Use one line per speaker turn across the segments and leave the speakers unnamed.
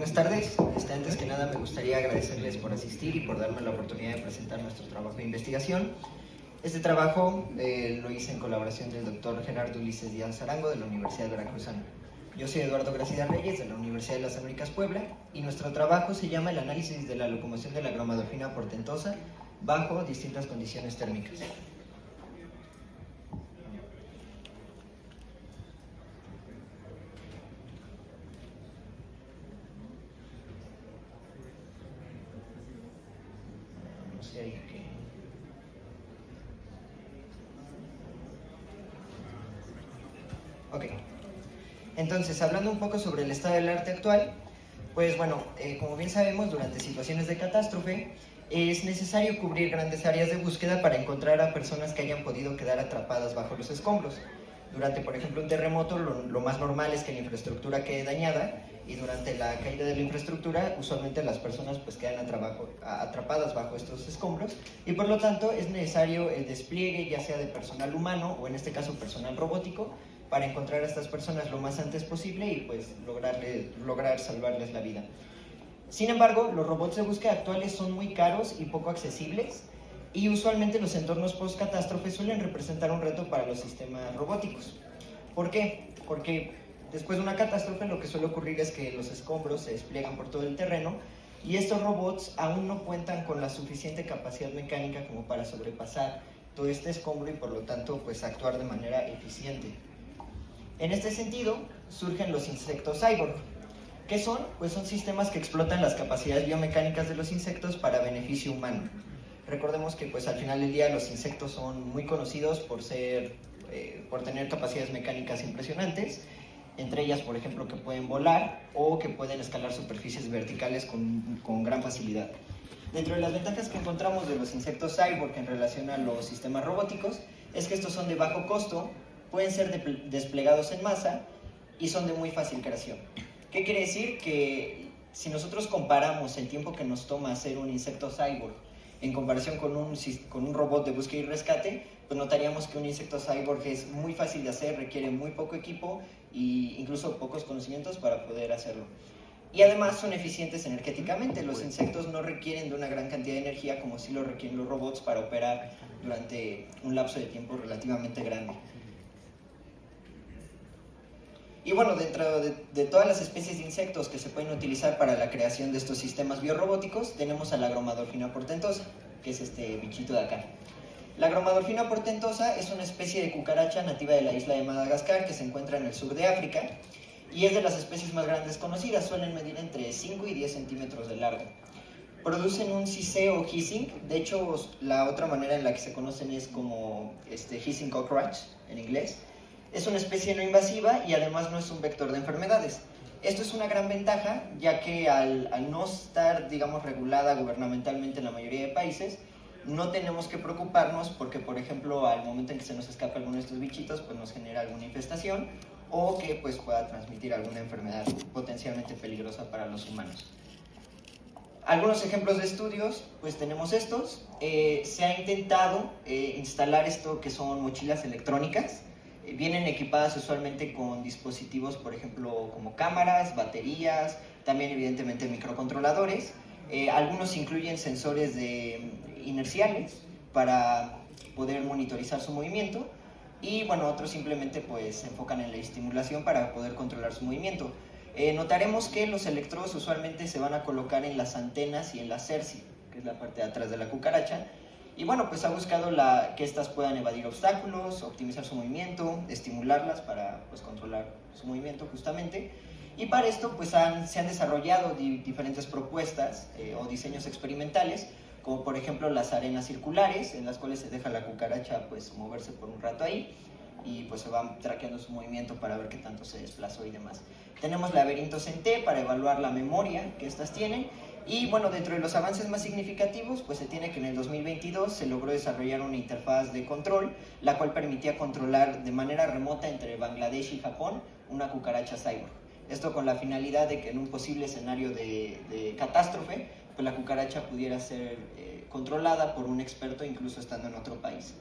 Buenas tardes. Antes que nada me gustaría agradecerles por asistir y por darme la oportunidad de presentar nuestro trabajo de investigación. Este trabajo lo hice en colaboración del doctor Gerardo Ulises Díaz Arango de la Universidad Veracruzana. Yo soy Eduardo Gracida Reyes de la Universidad de las Américas Puebla y nuestro trabajo se llama el análisis de la locomoción de la bromadorfina portentosa bajo distintas condiciones térmicas. No sé ahí qué. Ok. Entonces, hablando un poco sobre el estado del arte actual, pues bueno, como bien sabemos, durante situaciones de catástrofe, es necesario cubrir grandes áreas de búsqueda para encontrar a personas que hayan podido quedar atrapadas bajo los escombros. Durante, por ejemplo, un terremoto, lo más normal es que la infraestructura quede dañada y durante la caída de la infraestructura, usualmente las personas pues quedan atrapadas bajo estos escombros y por lo tanto es necesario el despliegue ya sea de personal humano o en este caso personal robótico para encontrar a estas personas lo más antes posible y pues lograr salvarles la vida. Sin embargo, los robots de búsqueda actuales son muy caros y poco accesibles y usualmente los entornos post-catástrofe suelen representar un reto para los sistemas robóticos. ¿Por qué? Porque después de una catástrofe lo que suele ocurrir es que los escombros se despliegan por todo el terreno y estos robots aún no cuentan con la suficiente capacidad mecánica como para sobrepasar todo este escombro y por lo tanto pues actuar de manera eficiente. En este sentido, surgen los insectos cyborg. ¿Qué son? Pues son sistemas que explotan las capacidades biomecánicas de los insectos para beneficio humano. Recordemos que pues al final del día los insectos son muy conocidos por tener capacidades mecánicas impresionantes, entre ellas, por ejemplo, que pueden volar o que pueden escalar superficies verticales con gran facilidad. Dentro de las ventajas que encontramos de los insectos cyborg en relación a los sistemas robóticos es que estos son de bajo costo, pueden ser desplegados en masa y son de muy fácil creación. ¿Qué quiere decir? Que si nosotros comparamos el tiempo que nos toma hacer un insecto cyborg en comparación con un robot de búsqueda y rescate, pues notaríamos que un insecto cyborg es muy fácil de hacer, requiere muy poco equipo e incluso pocos conocimientos para poder hacerlo. Y además son eficientes energéticamente. Los insectos no requieren de una gran cantidad de energía como sí lo requieren los robots para operar durante un lapso de tiempo relativamente grande. Y bueno, dentro de todas las especies de insectos que se pueden utilizar para la creación de estos sistemas biorrobóticos, tenemos a la bromadorfina portentosa, que es este bichito de acá. La bromadorfina portentosa es una especie de cucaracha nativa de la isla de Madagascar que se encuentra en el sur de África y es de las especies más grandes conocidas, suelen medir entre 5 y 10 centímetros de largo. Producen un ciseo o hissing, de hecho la otra manera en la que se conocen es como hissing cockroach en inglés. Es una especie no invasiva y además no es un vector de enfermedades. Esto es una gran ventaja, ya que al no estar, digamos, regulada gubernamentalmente en la mayoría de países, no tenemos que preocuparnos porque, por ejemplo, al momento en que se nos escapa alguno de estos bichitos, pues nos genera alguna infestación o que pues, pueda transmitir alguna enfermedad potencialmente peligrosa para los humanos. Algunos ejemplos de estudios, pues tenemos estos. Se ha intentado instalar esto que son mochilas electrónicas. Vienen equipadas usualmente con dispositivos, por ejemplo, como cámaras, baterías, también evidentemente microcontroladores. Algunos incluyen sensores inerciales para poder monitorizar su movimiento y bueno, otros simplemente pues se enfocan en la estimulación para poder controlar su movimiento. Notaremos que los electrodos usualmente se van a colocar en las antenas y en la cerci, que es la parte de atrás de la cucaracha. Y bueno, pues ha buscado que estas puedan evadir obstáculos, optimizar su movimiento, estimularlas para pues, controlar su movimiento justamente. Y para esto pues se han desarrollado diferentes propuestas o diseños experimentales, como por ejemplo las arenas circulares, en las cuales se deja la cucaracha pues moverse por un rato ahí y pues se va traqueando su movimiento para ver qué tanto se desplazó y demás. Tenemos laberintos en T para evaluar la memoria que estas tienen. Y bueno, dentro de los avances más significativos, pues se tiene que en el 2022 se logró desarrollar una interfaz de control, la cual permitía controlar de manera remota entre Bangladesh y Japón una cucaracha cyborg. Esto con la finalidad de que en un posible escenario de catástrofe, pues la cucaracha pudiera ser controlada por un experto incluso estando en otro país.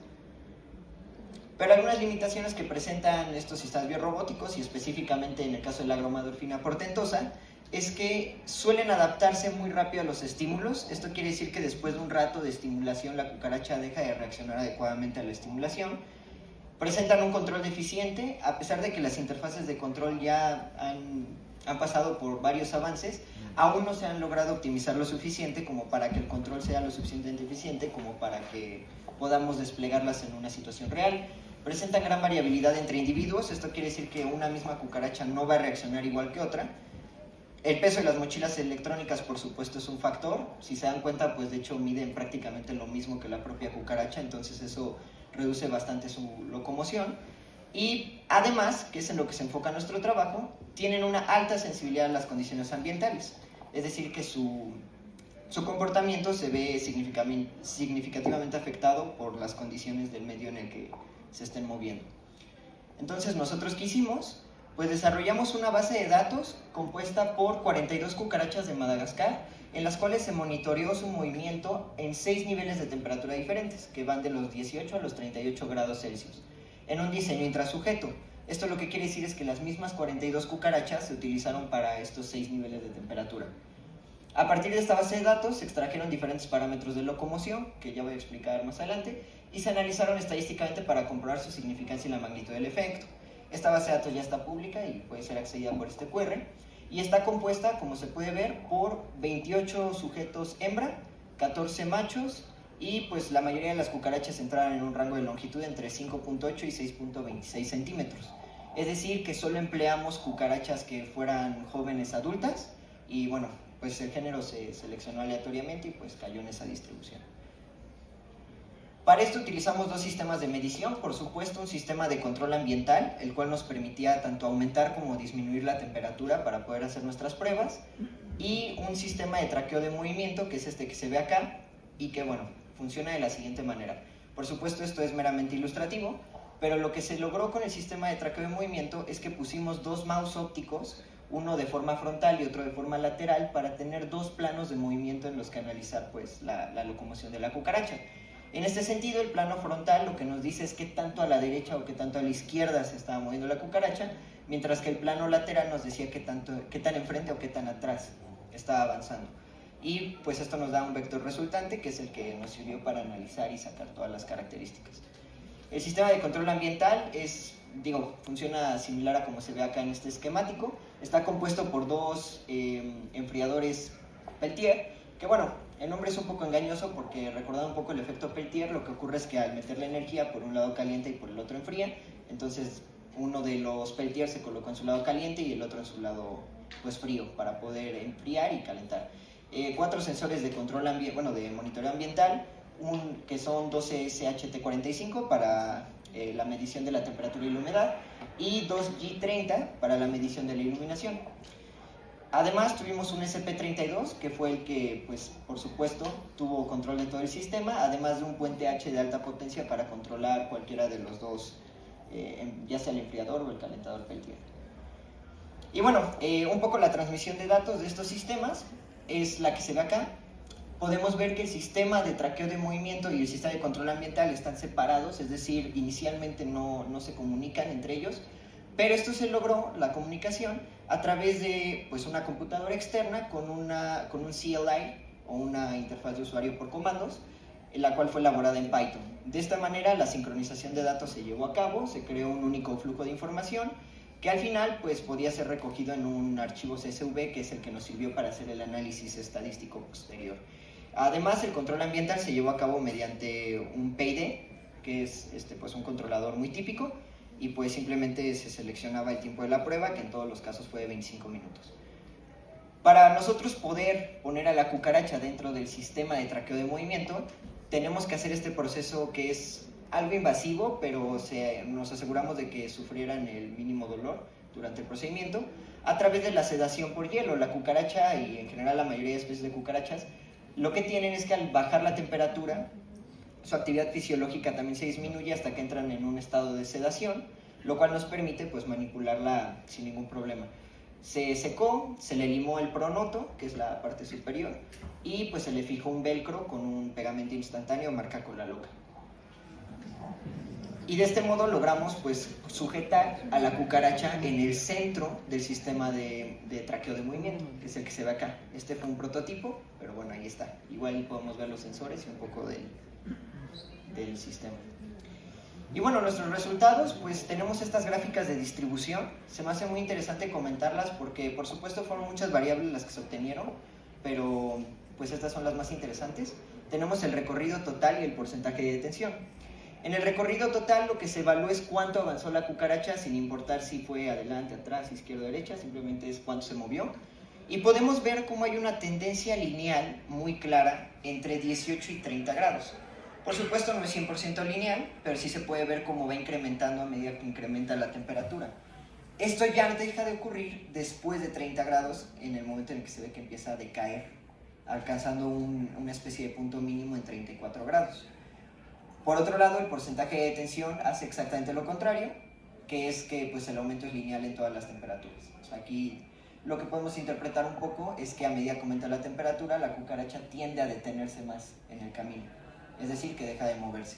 Pero algunas limitaciones que presentan estos sistemas biorrobóticos y específicamente en el caso de la bromadorfina portentosa es que suelen adaptarse muy rápido a los estímulos. Esto quiere decir que después de un rato de estimulación la cucaracha deja de reaccionar adecuadamente a la estimulación. Presentan un control deficiente, a pesar de que las interfaces de control ya han pasado por varios avances, aún no se han logrado optimizar lo suficiente como para que el control sea lo suficientemente eficiente como para que podamos desplegarlas en una situación real. Presentan gran variabilidad entre individuos, esto quiere decir que una misma cucaracha no va a reaccionar igual que otra. El peso de las mochilas electrónicas, por supuesto, es un factor. Si se dan cuenta, pues de hecho miden prácticamente lo mismo que la propia cucaracha, entonces eso reduce bastante su locomoción. Y además, que es en lo que se enfoca nuestro trabajo, tienen una alta sensibilidad a las condiciones ambientales. Es decir, que su comportamiento se ve significativamente afectado por las condiciones del medio en el que se estén moviendo. Entonces, ¿nosotros qué hicimos? Pues desarrollamos una base de datos compuesta por 42 cucarachas de Madagascar, en las cuales se monitoreó su movimiento en 6 niveles de temperatura diferentes, que van de los 18 a los 38 grados Celsius, en un diseño intrasujeto. Esto lo que quiere decir es que las mismas 42 cucarachas se utilizaron para estos 6 niveles de temperatura. A partir de esta base de datos se extrajeron diferentes parámetros de locomoción, que ya voy a explicar más adelante, y se analizaron estadísticamente para comprobar su significancia y la magnitud del efecto. Esta base de datos ya está pública y puede ser accedida por este QR, y está compuesta, como se puede ver, por 28 sujetos hembra, 14 machos, y pues la mayoría de las cucarachas entraban en un rango de longitud entre 5.8 y 6.26 centímetros. Es decir, que solo empleamos cucarachas que fueran jóvenes adultas, y bueno, pues el género se seleccionó aleatoriamente y pues cayó en esa distribución. Para esto utilizamos dos sistemas de medición, por supuesto un sistema de control ambiental, el cual nos permitía tanto aumentar como disminuir la temperatura para poder hacer nuestras pruebas, y un sistema de traqueo de movimiento, que es este que se ve acá, y que bueno, funciona de la siguiente manera. Por supuesto esto es meramente ilustrativo, pero lo que se logró con el sistema de traqueo de movimiento es que pusimos dos mouse ópticos, uno de forma frontal y otro de forma lateral, para tener dos planos de movimiento en los que analizar pues la locomoción de la cucaracha. En este sentido, el plano frontal lo que nos dice es qué tanto a la derecha o qué tanto a la izquierda se estaba moviendo la cucaracha, mientras que el plano lateral nos decía qué tan enfrente o qué tan atrás estaba avanzando. Y pues esto nos da un vector resultante, que es el que nos sirvió para analizar y sacar todas las características. El sistema de control ambiental funciona similar a como se ve acá en este esquemático. Está compuesto por dos enfriadores Peltier, que bueno, el nombre es un poco engañoso porque, recordando un poco el efecto Peltier, lo que ocurre es que al meter la energía por un lado caliente y por el otro enfría, entonces uno de los Peltier se colocó en su lado caliente y el otro en su lado pues frío, para poder enfriar y calentar. 4 sensores de control de monitoreo ambiental, que son 12 SHT45 para la medición de la temperatura y la humedad, y 2 G30 para la medición de la iluminación. Además tuvimos un SP32, que fue el que, pues, por supuesto, tuvo control de todo el sistema, además de un puente H de alta potencia para controlar cualquiera de los dos, ya sea el enfriador o el calentador Peltier. Y bueno, un poco la transmisión de datos de estos sistemas es la que se ve acá. Podemos ver que el sistema de traqueo de movimiento y el sistema de control ambiental están separados, es decir, inicialmente no se comunican entre ellos, pero esto se logró, la comunicación, a través de pues, una computadora externa con un CLI o una interfaz de usuario por comandos, la cual fue elaborada en Python. De esta manera la sincronización de datos se llevó a cabo, se creó un único flujo de información que al final pues, podía ser recogido en un archivo CSV, que es el que nos sirvió para hacer el análisis estadístico posterior. Además, el control ambiental se llevó a cabo mediante un PID, que es pues, un controlador muy típico, y pues simplemente se seleccionaba el tiempo de la prueba, que en todos los casos fue de 25 minutos. Para nosotros poder poner a la cucaracha dentro del sistema de traqueo de movimiento, tenemos que hacer este proceso que es algo invasivo, pero nos aseguramos de que sufrieran el mínimo dolor durante el procedimiento, a través de la sedación por hielo. La cucaracha, y en general la mayoría de especies de cucarachas, lo que tienen es que al bajar la temperatura, su actividad fisiológica también se disminuye hasta que entran en un estado de sedación, lo cual nos permite pues, manipularla sin ningún problema. Se secó, se le limó el pronoto, que es la parte superior, y pues se le fijó un velcro con un pegamento instantáneo marca cola loca. Y de este modo logramos pues sujetar a la cucaracha en el centro del sistema de traqueo de movimiento, que es el que se ve acá. Este fue un prototipo, pero bueno, ahí está. Igual podemos ver los sensores y un poco del sistema. Y bueno, nuestros resultados, pues tenemos estas gráficas de distribución. Se me hace muy interesante comentarlas porque por supuesto fueron muchas variables las que se obtenieron, pero pues estas son las más interesantes. Tenemos el recorrido total y el porcentaje de detención. En el recorrido total lo que se evalúa es cuánto avanzó la cucaracha, sin importar si fue adelante, atrás, izquierda o derecha, simplemente es cuánto se movió. Y podemos ver cómo hay una tendencia lineal muy clara entre 18 y 30 grados. Por supuesto no es 100% lineal, pero sí se puede ver cómo va incrementando a medida que incrementa la temperatura. Esto ya deja de ocurrir después de 30 grados, en el momento en el que se ve que empieza a decaer, alcanzando una especie de punto mínimo en 34 grados. Por otro lado, el porcentaje de detención hace exactamente lo contrario, que es que pues, el aumento es lineal en todas las temperaturas. O sea, aquí lo que podemos interpretar un poco es que a medida que aumenta la temperatura, la cucaracha tiende a detenerse más en el camino, es decir, que deja de moverse.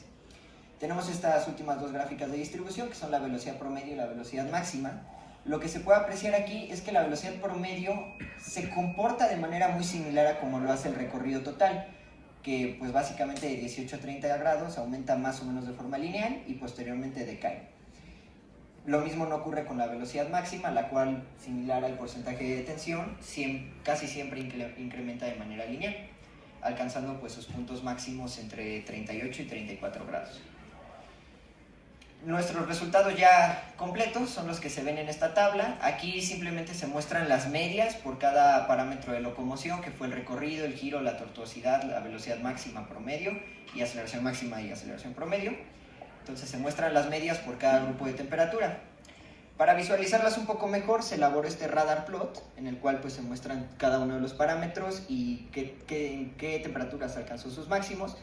Tenemos estas últimas dos gráficas de distribución, que son la velocidad promedio y la velocidad máxima. Lo que se puede apreciar aquí es que la velocidad promedio se comporta de manera muy similar a como lo hace el recorrido total, que pues básicamente de 18 a 30 grados aumenta más o menos de forma lineal y posteriormente decae. Lo mismo no ocurre con la velocidad máxima, la cual, similar al porcentaje de detención, casi siempre incrementa de manera lineal, alcanzando pues sus puntos máximos entre 38 y 34 grados. Nuestros resultados ya completos son los que se ven en esta tabla. Aquí simplemente se muestran las medias por cada parámetro de locomoción, que fue el recorrido, el giro, la tortuosidad, la velocidad máxima promedio y aceleración máxima y aceleración promedio. Entonces se muestran las medias por cada grupo de temperatura. Para visualizarlas un poco mejor se elaboró este radar plot, en el cual pues, se muestran cada uno de los parámetros y en qué temperaturas alcanzó sus máximos.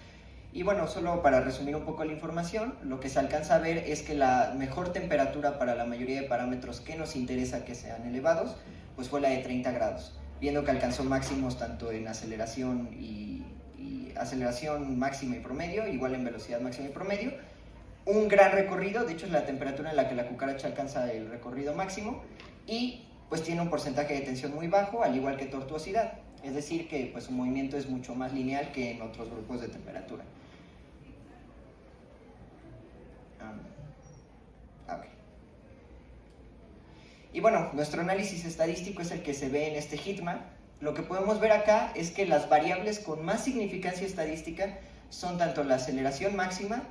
Y bueno, solo para resumir un poco la información, lo que se alcanza a ver es que la mejor temperatura para la mayoría de parámetros que nos interesa que sean elevados, pues fue la de 30 grados, viendo que alcanzó máximos tanto en aceleración aceleración máxima y promedio, igual en velocidad máxima y promedio. Un gran recorrido, de hecho es la temperatura en la que la cucaracha alcanza el recorrido máximo, y pues tiene un porcentaje de detención muy bajo, al igual que tortuosidad, es decir que pues, su movimiento es mucho más lineal que en otros grupos de temperatura. Okay. Y bueno, nuestro análisis estadístico es el que se ve en este heatmap. Lo que podemos ver acá es que las variables con más significancia estadística son tanto la aceleración máxima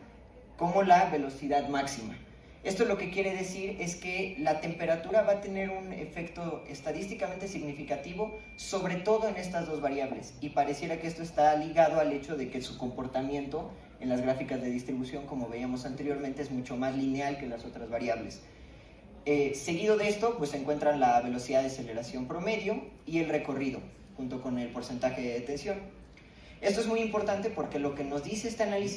como la velocidad máxima. Esto lo que quiere decir es que la temperatura va a tener un efecto estadísticamente significativo, sobre todo en estas dos variables, y pareciera que esto está ligado al hecho de que su comportamiento en las gráficas de distribución, como veíamos anteriormente, es mucho más lineal que las otras variables. Seguido de esto, pues se encuentran la velocidad de aceleración promedio y el recorrido, junto con el porcentaje de detención. Esto es muy importante porque lo que nos dice este análisis